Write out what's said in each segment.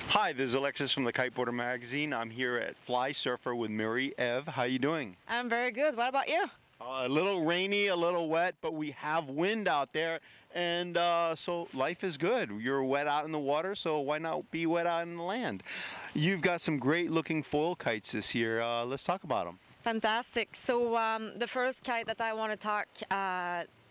Hi, this is Alexis from the Kiteboarder magazine. I'm here at Flysurfer with Mayrand. How you doing? I'm very good. What about you? A little rainy, a little wet, but we have wind out there, and so life is good. You're wet out in the water, so why not be wet out in the land? You've got some great looking foil kites this year. Let's talk about them. Fantastic. So the first kite that I want to talk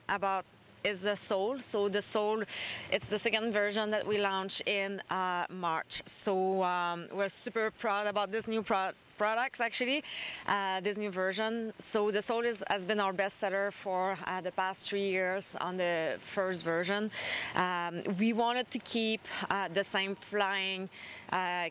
about is the Soul. So the Soul, it's the second version that we launched in March. So we're super proud about this new products actually, this new version. So the Soul has been our best seller for the past 3 years on the first version. We wanted to keep the same flying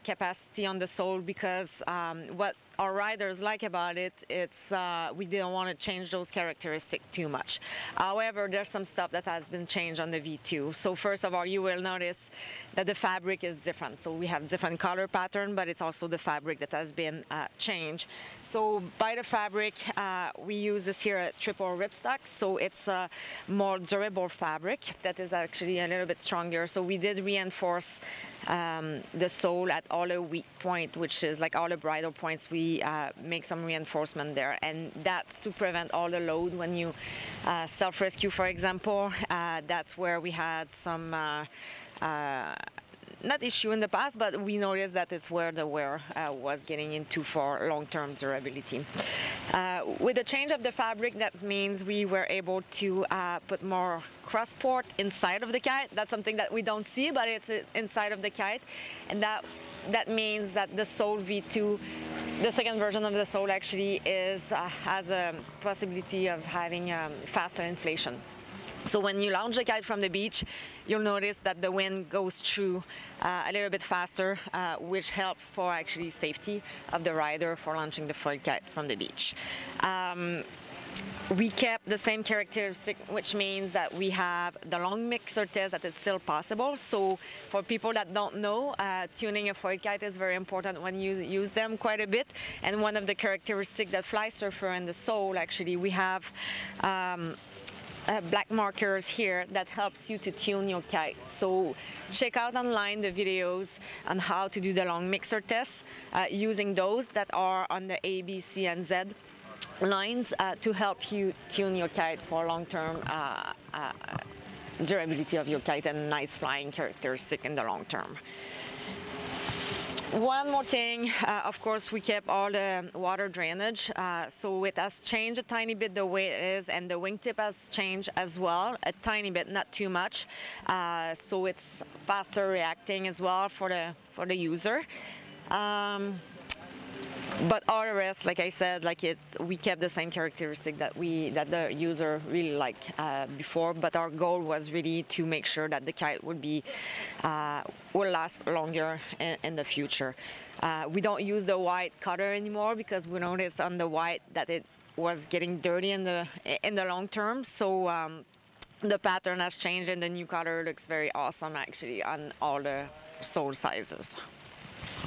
capacity on the Soul because what our riders like about it, it's we didn't want to change those characteristics too much. However, there's some stuff that has been changed on the V2. So first of all, you will notice that the fabric is different. So we have different color pattern, but it's also the fabric that has been changed. So by the fabric, we use this here at triple ripstock. So it's a more durable fabric that is actually a little bit stronger. So we did reinforce the Soul at all the weak point, which is like all the bridle points. We make some reinforcement there, and that's to prevent all the load when you self-rescue, for example. That's where we had some not issue in the past, but we noticed that it's where the wear was getting into for long-term durability. With the change of the fabric, that means we were able to put more cross port inside of the kite. That's something that we don't see, but it's inside of the kite, and that means that the Soul V2, the second version of the Soul, actually has a possibility of having faster inflation. So when you launch the kite from the beach, you'll notice that the wind goes through a little bit faster, which helps for actually safety of the rider for launching the foil kite from the beach. We kept the same characteristic, which means that we have the long mixer test that is still possible. So for people that don't know, tuning a foil kite is very important when you use them quite a bit. And one of the characteristics that Flysurfer and the Soul, actually, we have black markers here that helps you to tune your kite. So check out online the videos on how to do the long mixer test using those that are on the A, B, C, and Z lines to help you tune your kite for long-term durability of your kite and nice flying characteristic in the long term. One more thing, of course, we kept all the water drainage, so it has changed a tiny bit the way it is, and the wingtip has changed as well, a tiny bit, not too much, so it's faster reacting as well for the user. But all the rest, like I said, we kept the same characteristic that the user really liked before. But our goal was really to make sure that the kite will last longer in the future. We don't use the white cutter anymore because we noticed on the white that it was getting dirty in the long term. So the pattern has changed, and the new cutter looks very awesome actually on all the Soul sizes.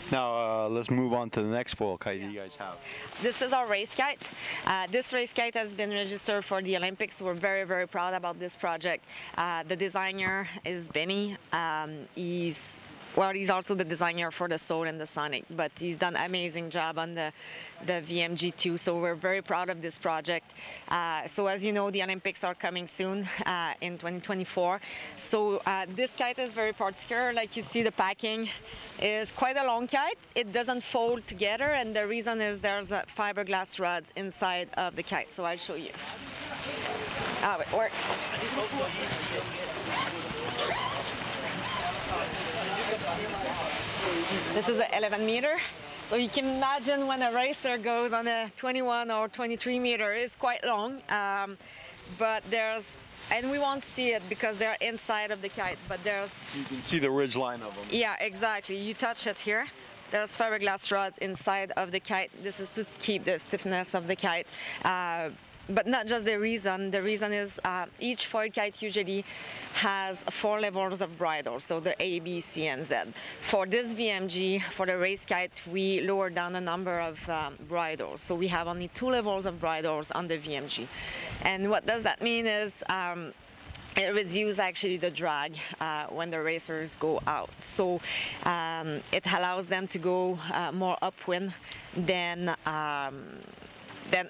Now let's move on to the next foil kite you guys have. This is our race kite. This race kite has been registered for the Olympics. We're very, very proud about this project. The designer is Benny. He's also the designer for the Soul and the Sonic, but he's done an amazing job on the VMG too, so we're very proud of this project. So as you know, the Olympics are coming soon in 2024. So this kite is very particular. Like you see, the packing is quite a long kite. It doesn't fold together, and the reason is there's fiberglass rods inside of the kite. So I'll show you how it works. This is an 11 meter. So you can imagine when a racer goes on a 21 or 23 meter, it's quite long. But and we won't see it because they're inside of the kite, but you can see the ridge line of them. Yeah, exactly. You touch it here. There's fiberglass rods inside of the kite. This is to keep the stiffness of the kite. But not just the reason. The reason is each foil kite usually has 4 levels of bridle, so the A, B, C, and Z. For this VMG, for the race kite, we lowered down the number of bridles. So we have only 2 levels of bridles on the VMG. And what does that mean is it reduces actually the drag when the racers go out. So it allows them to go more upwind than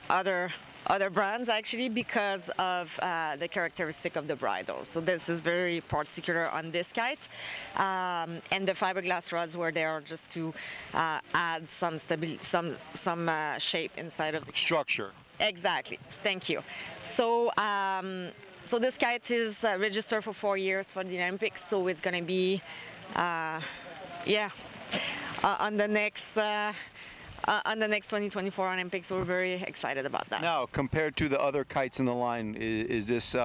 other brands actually, because of the characteristic of the bridle. So this is very particular on this kite. And the fiberglass rods were there just to add some stability, some shape inside of the Structure. Exactly. Thank you. So so this kite is registered for 4 years for the Olympics. So it's going to be on the next. On the next 2024 Olympics. We're very excited about that. Now, compared to the other kites in the line, is this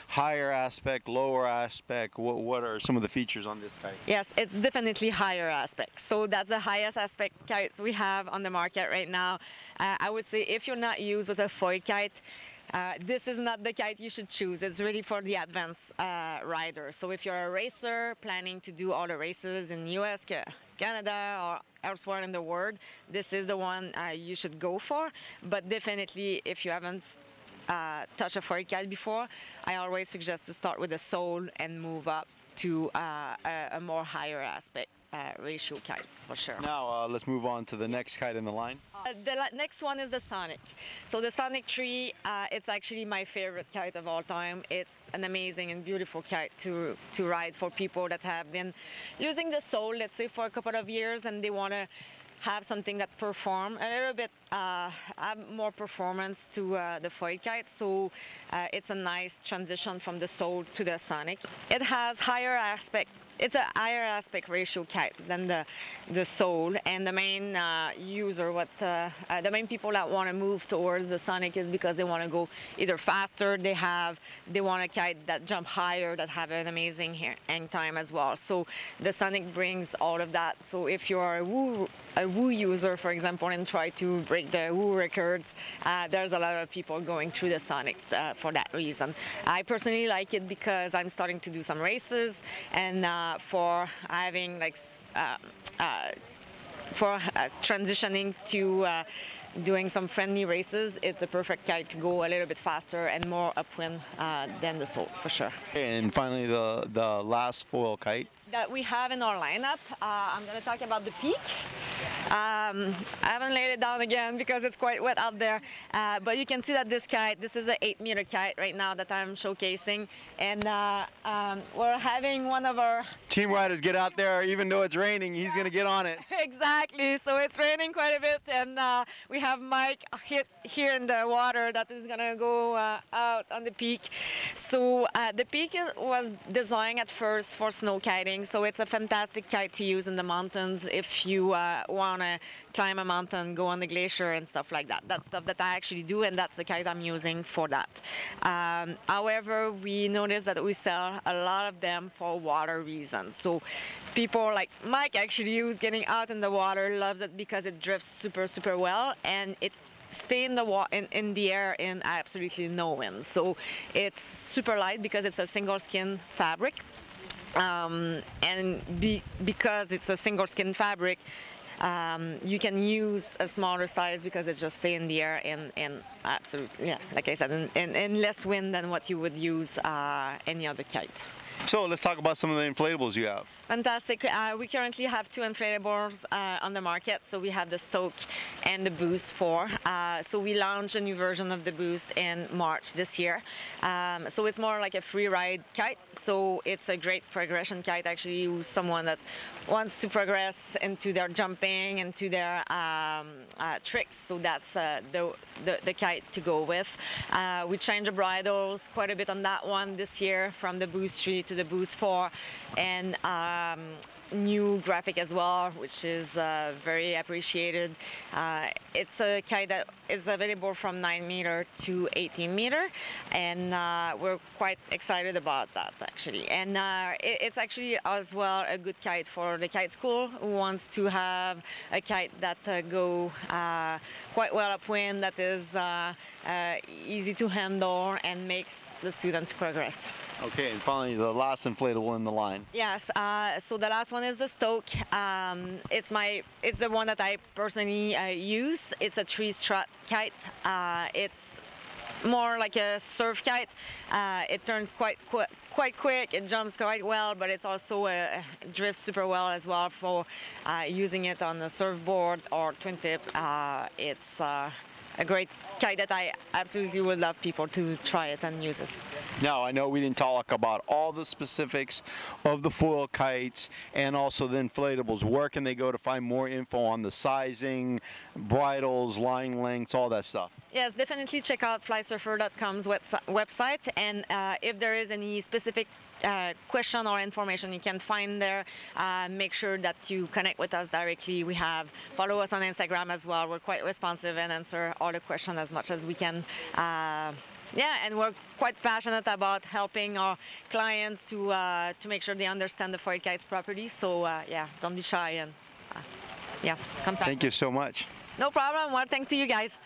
higher aspect, lower aspect? What are some of the features on this kite? Yes, it's definitely higher aspect. So that's the highest aspect kites we have on the market right now. I would say if you're not used with a foil kite, this is not the kite you should choose. It's really for the advanced rider. So if you're a racer planning to do all the races in US, Canada, or elsewhere in the world, this is the one you should go for. But definitely, if you haven't touched a foil kite before, I always suggest to start with a sole and move up to a more higher aspect ratio kite, for sure. Now, let's move on to the next kite in the line. The next one is the Sonic. So the Sonic 3, it's actually my favorite kite of all time. It's an amazing and beautiful kite to ride for people that have been using the sole, let's say, for a couple of years, and they want to have something that perform a little bit, have more performance to the foil kite. So it's a nice transition from the sole to the Sonic. It has higher aspect. It's a higher aspect ratio kite than the sole, and the main the main people that want to move towards the Sonic is because they want to go either faster, they want a kite that jump higher, that have an amazing hang time as well. So the Sonic brings all of that. So if you are a woo user, for example, and try to break the woo records, there's a lot of people going through the Sonic for that reason. I personally like it because I'm starting to do some races, and for having transitioning to doing some friendly races, it's a perfect kite to go a little bit faster and more upwind than the sole, for sure. And finally, the last foil kite that we have in our lineup, I'm going to talk about the Peak. I haven't laid it down again because it's quite wet out there, but you can see that this is an 8-meter kite right now that I'm showcasing, and we're having one of our team riders get out there. Even though it's raining, he's going to get on it. Exactly. So it's raining quite a bit, and we have Mike here in the water that is going to go out on the Peak. So the Peak was designed at first for snow kiting, so it's a fantastic kite to use in the mountains if you want to climb a mountain, go on the glacier and stuff like that. That's stuff that I actually do, and that's the kite I'm using for that. However, we noticed that we sell a lot of them for water reasons. So people like Mike, actually, who's getting out in the water, loves it because it drifts super, super well, and it stay in the air in absolutely no wind. So it's super light because it's a single skin fabric, and because it's a single skin fabric, you can use a smaller size because it just stay in the air in absolutely, yeah, like I said, in less wind than what you would use any other kite. So let's talk about some of the inflatables you have. Fantastic. We currently have 2 inflatables on the market. So we have the Stoke and the Boost 4. So we launched a new version of the Boost in March this year. So it's more like a free ride kite. So it's a great progression kite, actually, who's someone that wants to progress into their jumping, into their tricks. So that's the kite to go with. We changed the bridles quite a bit on that one this year, from the Boost 3 to the Boost 4, and new graphic as well, which is very appreciated. It's a kite that is available from 9 meter to 18 meter, and we're quite excited about that, actually. And it's actually as well a good kite for the kite school who wants to have a kite that go quite well upwind, that is easy to handle and makes the student progress. Okay, and finally, the last inflatable in the line. Yes, so the last one is the Stoke. It's the one that I personally use. It's a 3-strut kite. It's more like a surf kite. It turns quite quick, it jumps quite well, but it's also drifts super well as well for using it on the surfboard or twin tip. It's a great kite that I absolutely would love people to try it and use it. Now, I know we didn't talk about all the specifics of the foil kites and also the inflatables. Where can they go to find more info on the sizing, bridles, line lengths, all that stuff? Yes, definitely check out flysurfer.com's website, and if there is any specific question or information you can find there, make sure that you connect with us directly. Follow us on Instagram as well. We're quite responsive and answer all the questions as much as we can. Yeah, and we're quite passionate about helping our clients to make sure they understand the foil kites properly. So yeah, don't be shy and yeah, contact. Thank you so much. No problem. Well, thanks to you guys.